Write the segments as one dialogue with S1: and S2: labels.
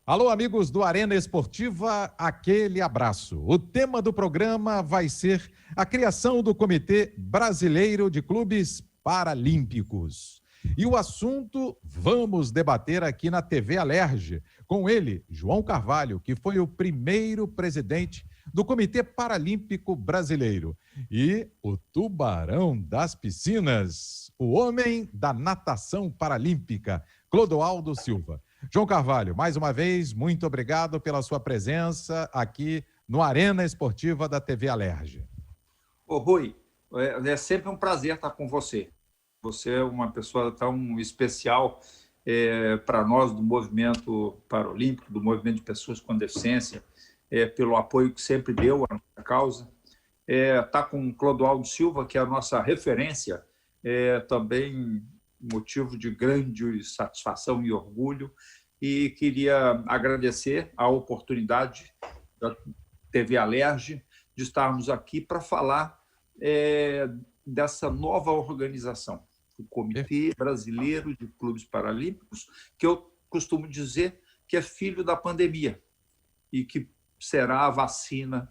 S1: Alô, amigos do Arena Esportiva, aquele abraço. O tema do programa vai ser a criação do Comitê Brasileiro de Clubes Paralímpicos. E o assunto vamos debater aqui na TV Alerj, com ele, João Carvalho, que foi o primeiro presidente do Comitê Paralímpico Brasileiro. E o tubarão das piscinas, o homem da natação paralímpica, Clodoaldo Silva. João Carvalho, mais uma vez, muito obrigado pela sua presença aqui no Arena Esportiva da TV Alerj.
S2: Ô Rui, é sempre um prazer estar com você. Você é uma pessoa tão especial para nós do movimento paralímpico, do movimento de pessoas com deficiência, pelo apoio que sempre deu à nossa causa. Está com o Clodoaldo Silva, que é a nossa referência, também motivo de grande satisfação e orgulho, e queria agradecer a oportunidade da TV Alerj de estarmos aqui para falar dessa nova organização, o Comitê Brasileiro de Clubes Paralímpicos, que eu costumo dizer que é filho da pandemia e que será a vacina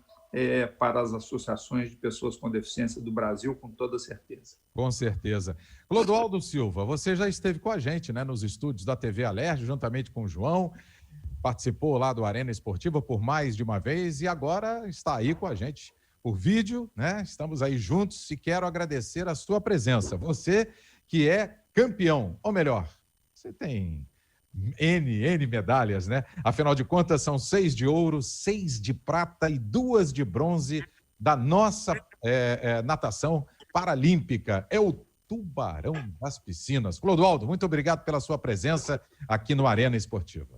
S2: para as associações de pessoas com deficiência do Brasil, com toda certeza.
S1: Com certeza. Clodoaldo Silva, você já esteve com a gente, né, nos estúdios da TV Alerj, juntamente com o João, participou lá do Arena Esportiva por mais de uma vez e agora está aí com a gente por vídeo, né? Estamos aí juntos e quero agradecer a sua presença. Você que é campeão, ou melhor, você tem N medalhas, né? Afinal de contas, são 6 de ouro, 6 de prata e 2 de bronze da nossa natação paralímpica. É o tubarão das piscinas. Clodoaldo, muito obrigado pela sua presença aqui no Arena Esportiva.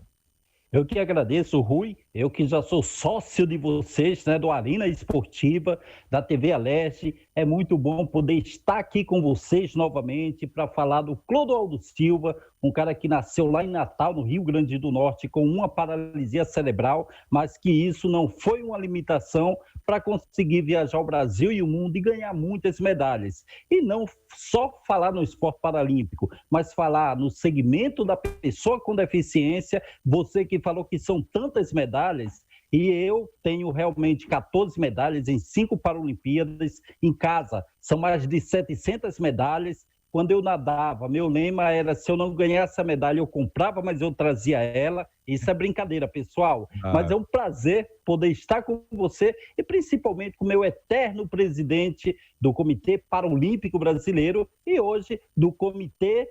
S3: Eu que agradeço, Rui, eu que já sou sócio de vocês, né, do Arena Esportiva, da TV Alerj. É muito bom poder estar aqui com vocês novamente para falar do Clodoaldo Silva, um cara que nasceu lá em Natal, no Rio Grande do Norte, com uma paralisia cerebral, mas que isso não foi uma limitação para conseguir viajar ao Brasil e o mundo e ganhar muitas medalhas. E não só falar no esporte paralímpico, mas falar no segmento da pessoa com deficiência. Você que falou que são tantas medalhas, e eu tenho realmente 14 medalhas em 5 Paralimpíadas em casa. São mais de 700 medalhas. Quando eu nadava, meu lema era: se eu não ganhasse a medalha, eu comprava, mas eu trazia ela. Isso é brincadeira, pessoal. Mas é um prazer poder estar com você e principalmente com o meu eterno presidente do Comitê Paralímpico Brasileiro e hoje do Comitê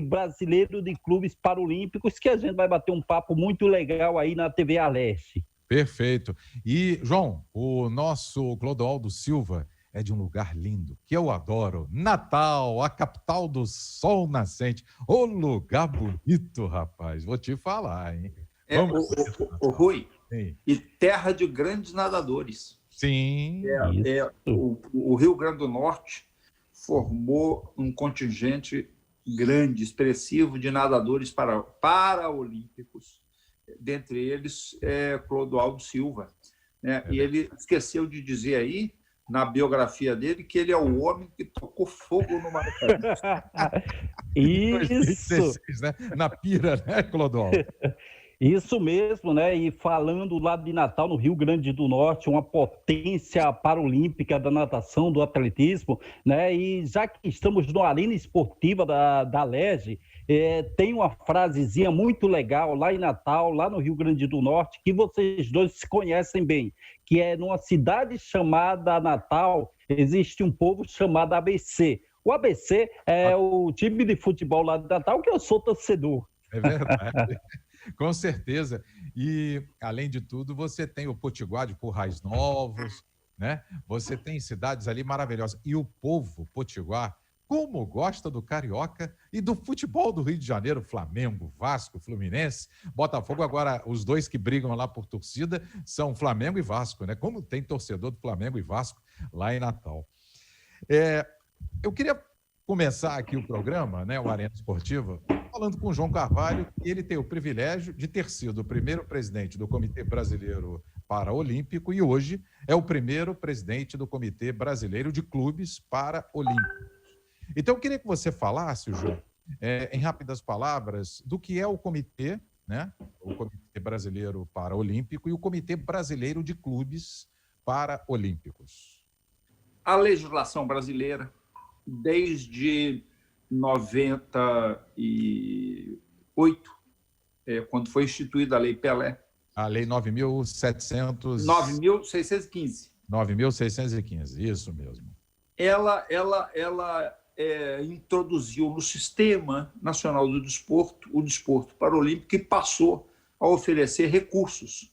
S3: Brasileiro de Clubes Paralímpicos, que a gente vai bater um papo muito legal aí na TV Alerj.
S1: Perfeito. E, João, o nosso Clodoaldo Silva é de um lugar lindo, que eu adoro. Natal, a capital do sol nascente. Ô lugar bonito, rapaz. Vou te falar, hein?
S2: O Rui,
S1: Sim.
S2: E terra de grandes nadadores.
S1: Sim.
S2: O Rio Grande do Norte formou um contingente grande, expressivo de nadadores paraolímpicos. Dentre eles, Clodoaldo Silva. Né? E ele esqueceu de dizer aí, na biografia dele, que ele é o homem que tocou fogo no Maracanã.
S3: Isso!
S1: 2016, né? Na pira, né, Clodoaldo?
S3: Isso mesmo, né? E falando lá de Natal, no Rio Grande do Norte, uma potência paralímpica da natação, do atletismo, né? E já que estamos no Arena Esportiva da Alerj, tem uma frasezinha muito legal lá em Natal, lá no Rio Grande do Norte, que vocês dois se conhecem bem, que é numa cidade chamada Natal, existe um povo chamado ABC. O ABC é o time de futebol lá de Natal, que eu sou torcedor.
S1: É verdade. Com certeza. E, além de tudo, você tem o Potiguar de Currais Novos, né? Você tem cidades ali maravilhosas. E o povo potiguar, como gosta do Carioca e do futebol do Rio de Janeiro, Flamengo, Vasco, Fluminense, Botafogo. Agora, os dois que brigam lá por torcida são Flamengo e Vasco, né? Como tem torcedor do Flamengo e Vasco lá em Natal. Eu queria começar aqui o programa, né, o Arena Esportiva, falando com o João Carvalho, que ele tem o privilégio de ter sido o primeiro presidente do Comitê Brasileiro Paralímpico e hoje é o primeiro presidente do Comitê Brasileiro de Clubes Paralímpicos. Então, eu queria que você falasse, João, em rápidas palavras, do que é o comitê né? O Comitê Brasileiro Paralímpico e o Comitê Brasileiro de Clubes Paralímpicos.
S2: A legislação brasileira, desde 98, quando foi instituída a Lei Pelé.
S1: A Lei 9.700...
S2: 9.615.
S1: 9.615, isso mesmo.
S2: Ela introduziu no Sistema Nacional do Desporto o desporto paralímpico e passou a oferecer recursos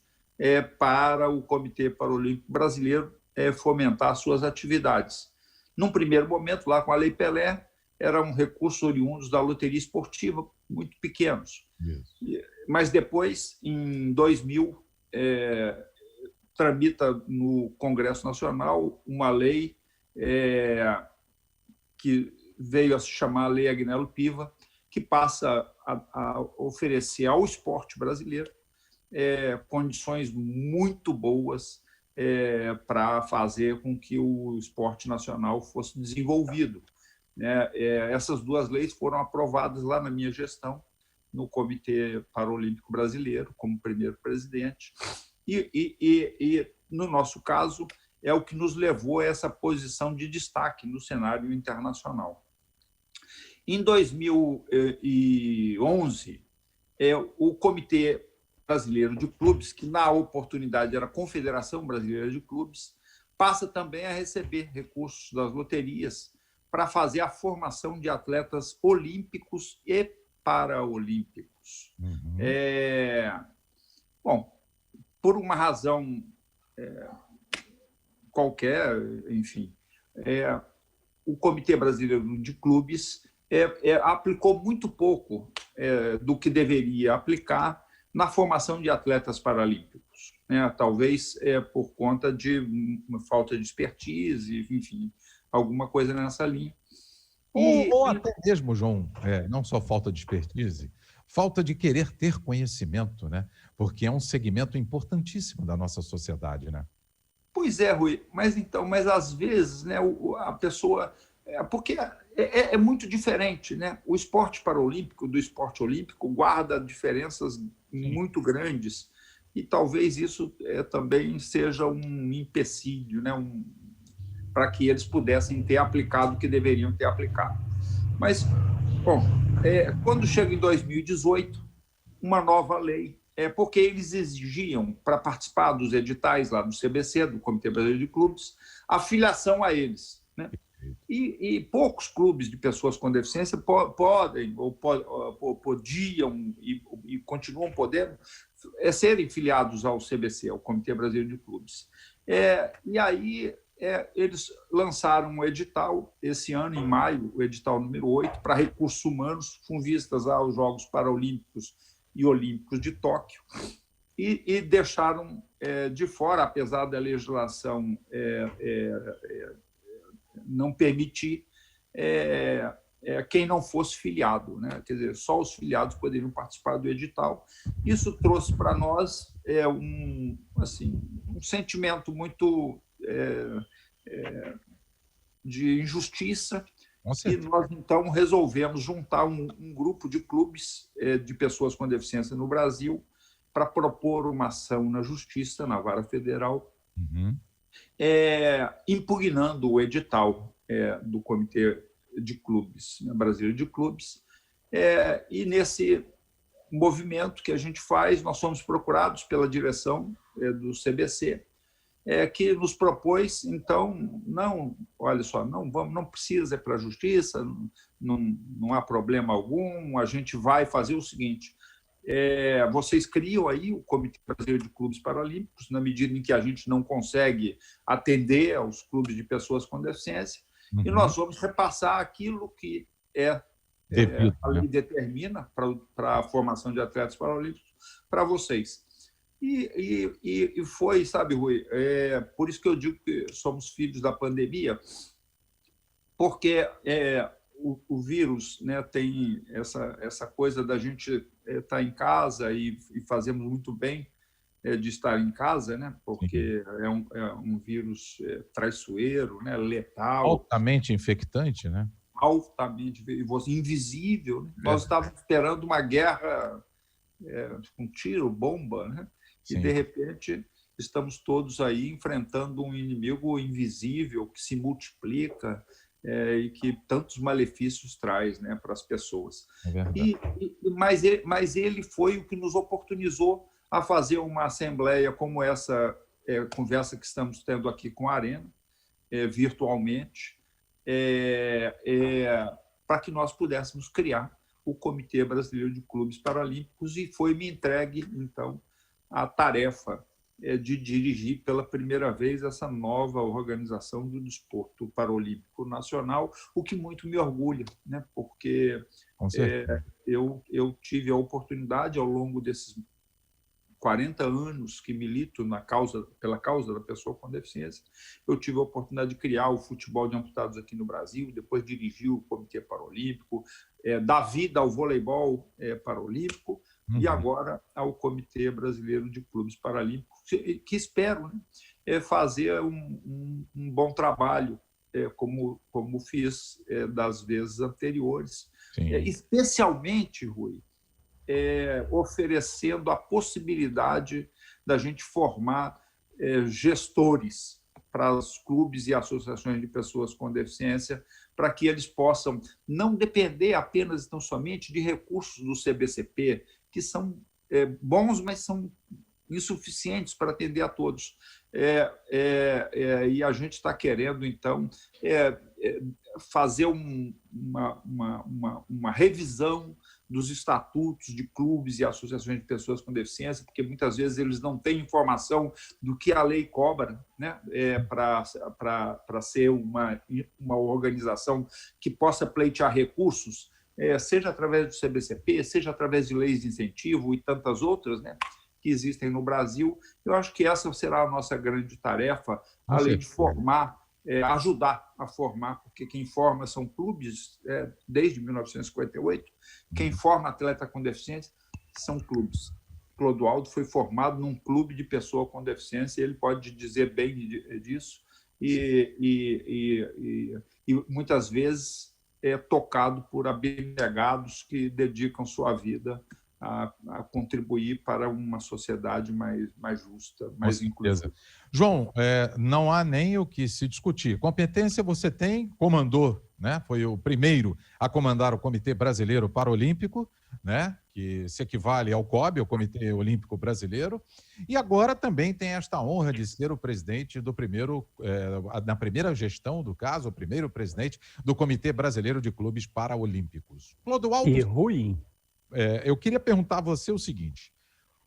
S2: para o Comitê Paralímpico Brasileiro fomentar suas atividades. Num primeiro momento, lá com a Lei Pelé, eram recursos oriundos da loteria esportiva, muito pequenos.
S1: Isso.
S2: Mas depois, em 2000, tramita no Congresso Nacional uma lei que veio a se chamar Lei Agnello Piva, que passa a oferecer ao esporte brasileiro condições muito boas para fazer com que o esporte nacional fosse desenvolvido. Essas duas leis foram aprovadas lá na minha gestão, no Comitê Paralímpico Brasileiro, como primeiro presidente, e no nosso caso, é o que nos levou a essa posição de destaque no cenário internacional. Em 2011, o Comitê Brasileiro de Clubes, que na oportunidade era a Confederação Brasileira de Clubes, passa também a receber recursos das loterias para fazer a formação de atletas olímpicos e paraolímpicos.
S1: Uhum.
S2: Bom, por uma razão qualquer, enfim, o Comitê Brasileiro de Clubes aplicou muito pouco do que deveria aplicar na formação de atletas paralímpicos, né? Talvez por conta de uma falta de expertise, enfim, alguma coisa nessa linha.
S1: Ou até mesmo, João, não só falta de expertise, falta de querer ter conhecimento, né? Porque é um segmento importantíssimo da nossa sociedade, né?
S2: Pois é, Rui, mas às vezes, né, a pessoa... Porque é muito diferente, né? O esporte paralímpico do esporte olímpico guarda diferenças muito grandes e talvez isso também seja um empecilho, né? Para que eles pudessem ter aplicado o que deveriam ter aplicado. Mas, bom, quando chega em 2018, uma nova lei, porque eles exigiam, para participar dos editais lá do CBC, do Comitê Brasileiro de Clubes, a filiação a eles, né? E poucos clubes de pessoas com deficiência podem, ou podiam e continuam podendo serem filiados ao CBC, ao Comitê Brasileiro de Clubes. E aí eles lançaram um edital esse ano, em maio, o edital número 8, para recursos humanos com vistas aos Jogos Paralímpicos e Olímpicos de Tóquio, e deixaram de fora, apesar da legislação não permitir quem não fosse filiado, né? Quer dizer, só os filiados poderiam participar do edital. Isso trouxe para nós um sentimento muito de injustiça, e nós, então, resolvemos juntar um grupo de clubes de pessoas com deficiência no Brasil para propor uma ação na Justiça, na Vara Federal, impugnando o edital do Comitê de Clubes, né, Brasileiro de Clubes. E nesse movimento que a gente faz, nós somos procurados pela direção do CBC, que nos propôs, então, olha só, não precisa ir para a Justiça, não há problema algum, a gente vai fazer o seguinte: vocês criam aí o Comitê Brasileiro de Clubes Paralímpicos, na medida em que a gente não consegue atender aos clubes de pessoas com deficiência, e nós vamos repassar aquilo que a lei determina para a formação de atletas paralímpicos para vocês. E foi, sabe, Rui, por isso que eu digo que somos filhos da pandemia, porque o vírus, né, tem essa coisa da gente estar em casa e fazemos muito bem de estar em casa, né, porque é um vírus traiçoeiro, né, letal.
S1: Altamente infectante, né?
S2: Altamente invisível. Né? Nós estávamos esperando uma guerra com tiro, bomba, né? E, de repente, estamos todos aí enfrentando um inimigo invisível que se multiplica e que tantos malefícios traz, né, para as pessoas. Mas ele foi o que nos oportunizou a fazer uma assembleia como essa conversa que estamos tendo aqui com a Arena, virtualmente, para que nós pudéssemos criar o Comitê Brasileiro de Clubes Paralímpicos, e foi-me entregue, então, a tarefa de dirigir pela primeira vez essa nova organização do desporto paralímpico nacional, o que muito me orgulha, né? Porque eu tive a oportunidade, ao longo desses 40 anos que milito pela causa da pessoa com deficiência, eu tive a oportunidade de criar o futebol de amputados aqui no Brasil, depois dirigi o Comitê Paralímpico, dar vida ao voleibol paralímpico, e agora ao Comitê Brasileiro de Clubes Paralímpicos, que espero, né, fazer um bom trabalho, como fiz das vezes anteriores, especialmente, Rui, oferecendo a possibilidade da gente formar gestores para os clubes e associações de pessoas com deficiência, para que eles possam não depender apenas, tão somente, de recursos do CBCP, que são bons, mas são insuficientes para atender a todos. E a gente está querendo, então, fazer uma revisão dos estatutos de clubes e associações de pessoas com deficiência, porque muitas vezes eles não têm informação do que a lei cobra, né, para ser uma organização que possa pleitear recursos, seja através do CBCP, seja através de leis de incentivo e tantas outras, né, que existem no Brasil. Eu acho que essa será a nossa grande tarefa, além de formar, ajudar a formar, porque quem forma são clubes desde 1958, quem forma atleta com deficiência são clubes. Clodoaldo foi formado num clube de pessoa com deficiência, ele pode dizer bem disso, e muitas vezes tocado por abnegados que dedicam sua vida a contribuir para uma sociedade mais justa, mais inclusiva.
S1: João, não há nem o que se discutir. Competência você tem, comandou, né? Foi o primeiro a comandar o Comitê Brasileiro Paralímpico, né? Que se equivale ao COB, o Comitê Olímpico Brasileiro, e agora também tem esta honra de ser o presidente do primeiro, na primeira gestão do caso, o primeiro presidente do Comitê Brasileiro de Clubes Paralímpicos. Clodoaldo,
S3: e Rui,
S1: eu queria perguntar a você o seguinte: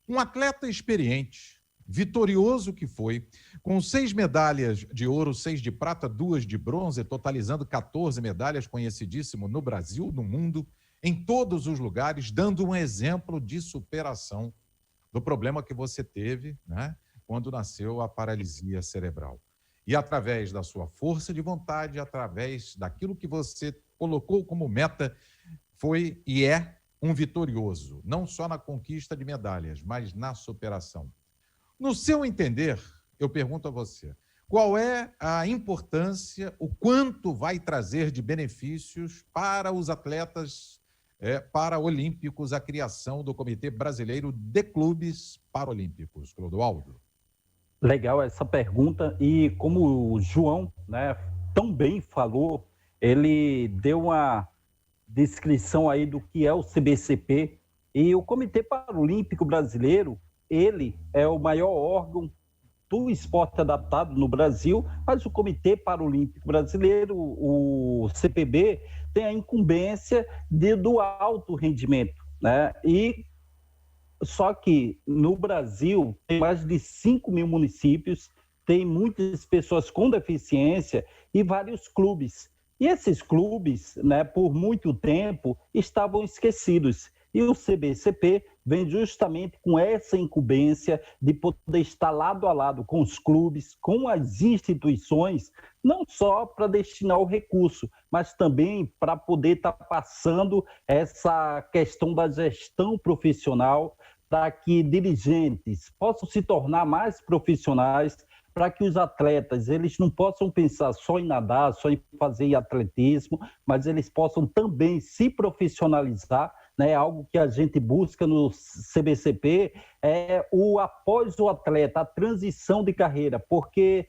S1: um atleta experiente, vitorioso que foi, com 6 medalhas de ouro, 6 de prata, 2 de bronze, totalizando 14 medalhas, conhecidíssimo no Brasil, no mundo, em todos os lugares, dando um exemplo de superação do problema que você teve, né, quando nasceu a paralisia cerebral. E através da sua força de vontade, através daquilo que você colocou como meta, foi e é um vitorioso, não só na conquista de medalhas, mas na superação. No seu entender, eu pergunto a você, qual é a importância, o quanto vai trazer de benefícios para os atletas paralímpicos a criação do Comitê Brasileiro de Clubes Paralímpicos? Clodoaldo?
S3: Legal essa pergunta, e como o João, né, tão bem falou, ele deu uma descrição aí do que é o CBCP, e o Comitê Paralímpico Brasileiro, ele é o maior órgão do esporte adaptado no Brasil, mas o Comitê Paralímpico Brasileiro, o CPB, tem a incumbência do alto rendimento, né? E só que no Brasil tem mais de 5 mil municípios, tem muitas pessoas com deficiência e vários clubes. E esses clubes, né, por muito tempo, estavam esquecidos. E o CBCP vem justamente com essa incumbência de poder estar lado a lado com os clubes, com as instituições, não só para destinar o recurso, mas também para poder estar passando essa questão da gestão profissional, para que dirigentes possam se tornar mais profissionais, para que os atletas eles não possam pensar só em nadar, só em fazer atletismo, mas eles possam também se profissionalizar né? Algo que a gente busca no CBCP é o após o atleta, a transição de carreira, porque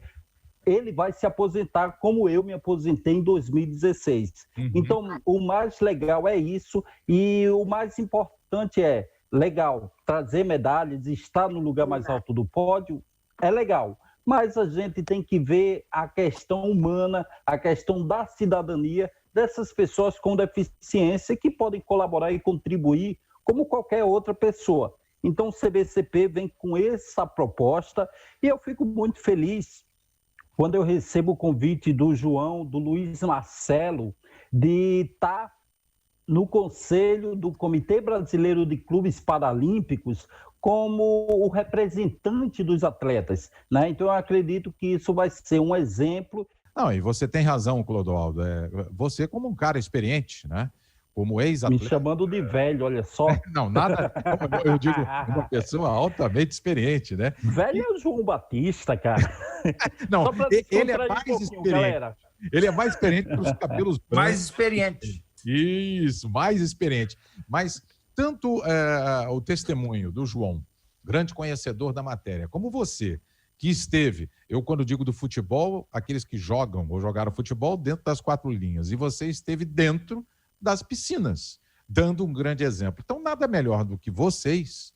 S3: ele vai se aposentar como eu me aposentei em 2016. Então, o mais legal é isso, e o mais importante é, legal, trazer medalhas, estar no lugar mais alto do pódio, é legal. Mas a gente tem que ver a questão humana, a questão da cidadania dessas pessoas com deficiência que podem colaborar e contribuir como qualquer outra pessoa. Então, o CBCP vem com essa proposta e eu fico muito feliz quando eu recebo o convite do João, do Luiz Marcelo, de estar no Conselho do Comitê Brasileiro de Clubes Paralímpicos como o representante dos atletas, né? Então, eu acredito que isso vai ser um exemplo.
S1: Não, e você tem razão, Clodoaldo. Você como um cara experiente, né? Como ex-atleta...
S3: Me chamando de velho, olha só.
S1: Não, nada... Eu digo uma pessoa altamente experiente, né?
S3: Velho é o João Batista, cara.
S1: Não, ele é mais experiente. Galera. Ele é mais experiente para os cabelos brancos.
S2: Mais experiente.
S1: Isso, mais experiente. Mas tanto o testemunho do João, grande conhecedor da matéria, como você, que esteve, eu quando digo do futebol, aqueles que jogam ou jogaram futebol dentro das 4 linhas, e você esteve dentro das piscinas, dando um grande exemplo. Então, nada melhor do que vocês,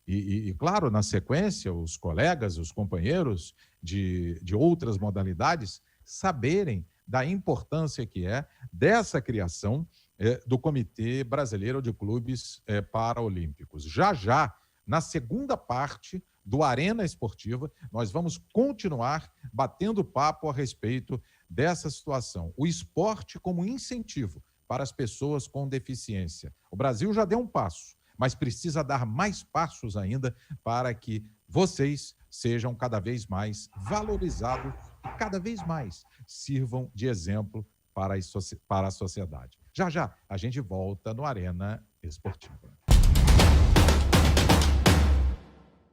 S1: e claro, na sequência, os colegas, os companheiros de outras modalidades, saberem da importância que é dessa criação do Comitê Brasileiro de Clubes Paralímpicos. Já, na segunda parte do Arena Esportiva, nós vamos continuar batendo papo a respeito dessa situação. O esporte como incentivo para as pessoas com deficiência. O Brasil já deu um passo, mas precisa dar mais passos ainda para que vocês sejam cada vez mais valorizados e cada vez mais sirvam de exemplo para a sociedade. Já, a gente volta no Arena Esportiva.